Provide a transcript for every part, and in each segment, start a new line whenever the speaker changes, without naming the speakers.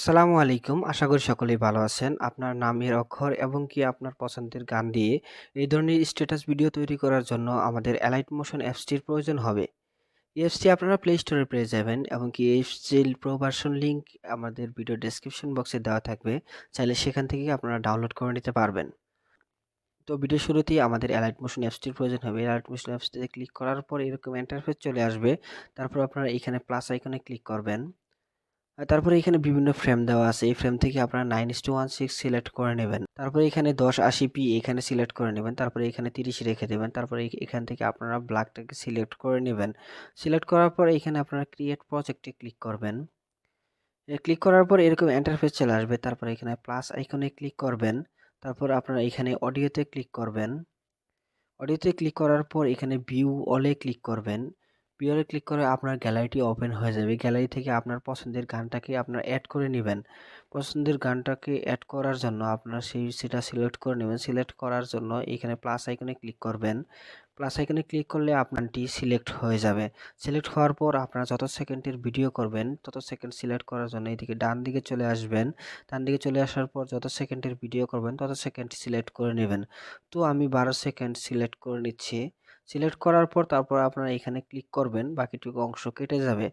আসসালামু আলাইকুম। আশা করি সকলেই ভালো আছেন। আপনার নামের অক্ষর এবং কি আপনার পছন্দের গান দিয়ে এই ধরনের স্ট্যাটাস ভিডিও তৈরি করার জন্য আমাদের Alight Motion অ্যাপসটির প্রয়োজন হবে। এই অ্যাপসটি আপনারা প্লে স্টোরে পেয়ে যাবেন এবং কি এই অ্যাপসটির প্রো ভার্সন লিংক আমাদের ভিডিও ডেসক্রিপশন বক্সে দেওয়া থাকবে। চাইলে সেখান থেকে আপনারা ডাউনলোড করে নিতে পারবেন। তো ভিডিও শুরুতেই আমাদের Alight Motion অ্যাপসটির প্রয়োজন হবে। Alight Motion অ্যাপসটিতে ক্লিক করার পর এরকম ইন্টারফেস চলে আসবে। তারপর আপনারা এখানে প্লাস আইকনে ক্লিক করবেন। তারপরে এখানে বিভিন্ন ফ্রেম দেওয়া আছে। এই ফ্রেম থেকে আপনারা 9:16 সিলেক্ট করে নেবেন। তারপরে এখানে 1080p এখানে সিলেক্ট করে নেবেন। তারপরে এখানে 30 রেখে দেবেন। তারপরে এখান থেকে আপনারা ব্ল্যাকটাকে সিলেক্ট করে নেবেন। সিলেক্ট করার পর এখানে আপনারা ক্রিয়েট প্রজেক্টে ক্লিক করবেন। ক্লিক করার পর এরকম ইন্টারফেস চলে আসবে। তারপরে এখানে প্লাস আইকনে ক্লিক করবেন। তারপর আপনারা এখানে অডিওতে ক্লিক করবেন। অডিওতে ক্লিক করার পর এখানে ভিউ অলে ক্লিক করবেন। ভিউ অলে ক্লিক করে আপনার গ্যালারিটি ওপেন হয়ে যাবে। গ্যালারি থেকে আপনার পছন্দের গানটাকে আপনারা অ্যাড করে নেবেন। পছন্দের গানটাকে অ্যাড করার জন্য আপনারা সেটা সিলেক্ট করে নেবেন। সিলেক্ট করার জন্য এখানে প্লাস আইকনে ক্লিক করবেন। প্লাস আইকনে ক্লিক করলে আপনারটি সিলেক্ট হয়ে যাবে। সিলেক্ট হওয়ার পর আপনারা যত সেকেন্ডের ভিডিও করবেন তত সেকেন্ড সিলেক্ট করার জন্য এদিকে ডান দিকে চলে আসবেন। ডান দিকে চলে আসার পর যত সেকেন্ডের ভিডিও করবেন তত সেকেন্ড সিলেক্ট করে নেবেন। তো আমি 12 সেকেন্ড সিলেক্ট করে নিচ্ছি। সিলেক্ট করার পর তারপর আপনারা এখানে ক্লিক করবেন, বাকিটুকু অংশ কেটে যাবে।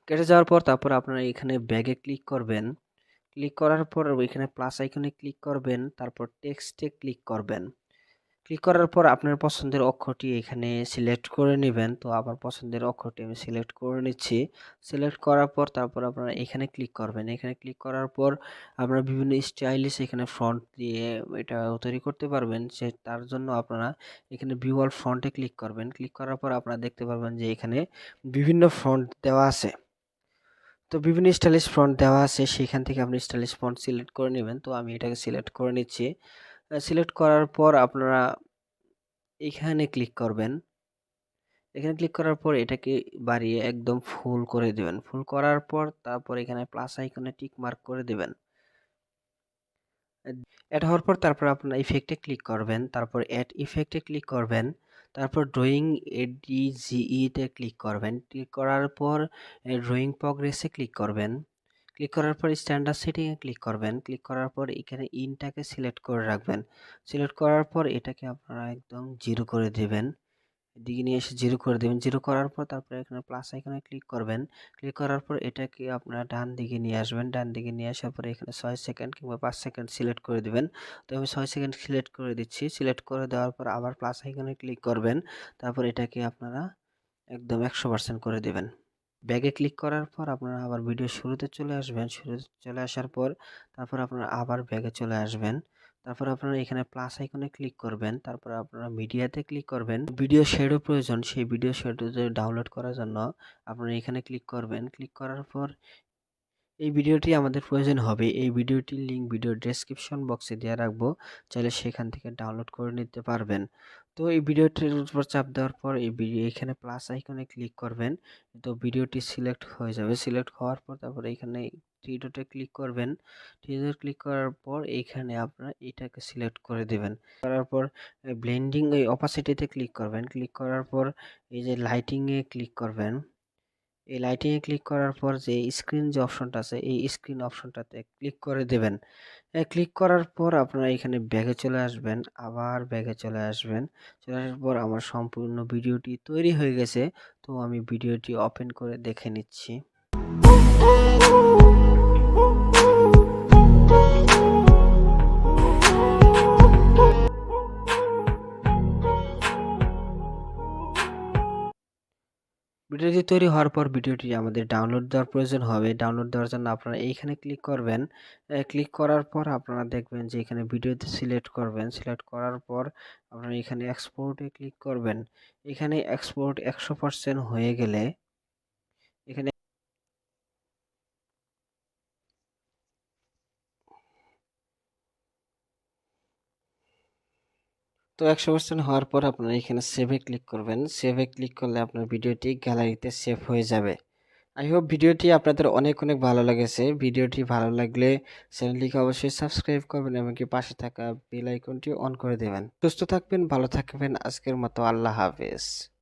কেটে যাওয়ার পর তারপর আপনারা এখানে ব্যাগে ক্লিক করবেন। ক্লিক করার পর এখানে প্লাস আইকনে ক্লিক করবেন, তারপর টেক্সটে ক্লিক করবেন। ক্লিক করার পর আপনার পছন্দের অক্ষরটি এখানে সিলেক্ট করে নেবেন। তো আমার পছন্দের অক্ষরটি আমি সিলেক্ট করে নিচ্ছি। সিলেক্ট করার পর তারপর আপনারা এখানে ক্লিক করবেন। এখানে ক্লিক করার পর আপনারা বিভিন্ন স্টাইলিশ এখানে ফন্ট দিয়ে এটা তৈরি করতে পারবেন। তার জন্য আপনারা এখানে ভিউ অল ফন্টে ক্লিক করবেন। ক্লিক করার পর আপনারা দেখতে পারবেন যে এখানে বিভিন্ন ফন্ট দেওয়া আছে। তো বিভিন্ন স্টাইলিশ ফন্ট দেওয়া আছে, সেখান থেকে আপনি স্টাইলিশ ফন্ট সিলেক্ট করে নেবেন। তো আমি এটাকে সিলেক্ট করে নিচ্ছি। সিলেক্ট করার পর আপনারা এখানে ক্লিক করবেন। এখানে ক্লিক করার পর এটাকে বাড়িয়ে একদম ফুল করে দিবেন। ফুল করার পর তারপর এখানে প্লাস আইকনে টিক মার্ক করে দিবেন। এড হওয়ার পর তারপর আপনার ইফেক্টে ক্লিক করবেন। তারপর এড ইফেক্টে ক্লিক করবেন। তারপর ড্রয়িং এডিজিই তে ক্লিক করবেন। ক্লিক করার পর ড্রয়িং প্রগ্রেসে ক্লিক করবেন। ক্লিক করার পর স্ট্যান্ডার্ড সেটিং এ ক্লিক করবেন। ক্লিক করার পর এখানে ইনটাকে সিলেক্ট করে রাখবেন। সিলেক্ট করার পর এটাকে আপনারা একদম 0 করে দিবেন। এদিকে নিয়ে এসে 0 করে দেবেন। 0 করার পর তারপরে এখানে প্লাস আইকনে ক্লিক করবেন। ক্লিক করার পর এটাকে আপনারা ডান দিকে নিয়ে আসবেন। ডান দিকে নিয়ে আসার পরে এখানে 6 সেকেন্ড কিংবা 5 সেকেন্ড সিলেক্ট করে দিবেন। তো আমি 6 সেকেন্ড সিলেক্ট করে দিচ্ছি। সিলেক্ট করে দেওয়ার পর আবার প্লাস আইকনে ক্লিক করবেন। তারপর এটাকে আপনারা একদম 100% করে দিবেন। ব্যাগে ক্লিক করার পর আপনারা আবার ভিডিও শুরুতে চলে আসবেন। শুরুতে চলে আসার পর তারপর আপনারা আবার ব্যাগে চলে আসবেন। তারপর আপনারা এখানে প্লাস আইকনে ক্লিক করবেন। তারপর আপনারা মিডিয়াতে ক্লিক করবেন। ভিডিও শ্যাডো প্রয়োজন, সেই ভিডিও শ্যাডো ডাউনলোড করার জন্য আপনারা এখানে ক্লিক করবেন। ক্লিক করার পর এই ভিডিওটি আমাদের প্রয়োজন হবে। এই ভিডিওটির লিংক ভিডিও ডেসক্রিপশন বক্সে দেওয়া রাখবো। চাইলে সেখান থেকে ডাউনলোড করে নিতে পারবেন। তো এই ভিডিওটির উপর চাপ দেওয়ার পর এখানে প্লাস আইকনে ক্লিক করবেন। তো ভিডিওটি সিলেক্ট হয়ে যাবে। সিলেক্ট হওয়ার পর তারপরে এখানে থ্রি ডটে ক্লিক করবেন। থ্রি ডটে ক্লিক করার পর এইখানে আপনারা এটাকে সিলেক্ট করে দেবেন। করার পর ব্লেন্ডিং এই অপাসিটিতে ক্লিক করবেন। ক্লিক করার পর এই যে লাইটিং এ ক্লিক করবেন। এই লাইটিং এ ক্লিক করার পর যে স্ক্রিন যে অপশনটা আছে এই স্ক্রিন অপশনটাতে ক্লিক করে দেবেন। ক্লিক করার পর আপনারা এখানে ব্যাগে চলে আসবেন, আবার ব্যাগে চলে আসবেন। চলে আসার পর আমার সম্পূর্ণ ভিডিওটি তৈরি হয়ে গেছে। তো আমি ভিডিওটি ওপেন করে দেখে নিচ্ছি। ভিডিওটি তৈরি হওয়ার পর ভিডিওটি আমাদের ডাউনলোড দেওয়ার প্রয়োজন হবে। ডাউনলোড দেওয়ার জন্য আপনারা এইখানে ক্লিক করবেন। ক্লিক করার পর আপনারা দেখবেন যে এখানে ভিডিওতে সিলেক্ট করবেন। সিলেক্ট করার পর আপনারা এখানে এক্সপোর্টে ক্লিক করবেন। এখানে এক্সপোর্ট 100% হয়ে গেলে এখানে তো 100% হওয়ার পর আপনারা এখানে সেভে ক্লিক করবেন। সেভে ক্লিক করলে আপনার ভিডিওটি গ্যালারিতে সেভ হয়ে যাবে। আই হোপ ভিডিওটি আপনাদের অনেক অনেক ভালো লেগেছে। ভিডিওটি ভালো লাগলে চ্যানেলটিকে অবশ্যই সাবস্ক্রাইব করবেন এবং কি পাশে থাকা বেল আইকনটি অন করে দেবেন। সুস্থ থাকবেন, ভালো থাকবেন। আজকের মতো আল্লাহ হাফেজ।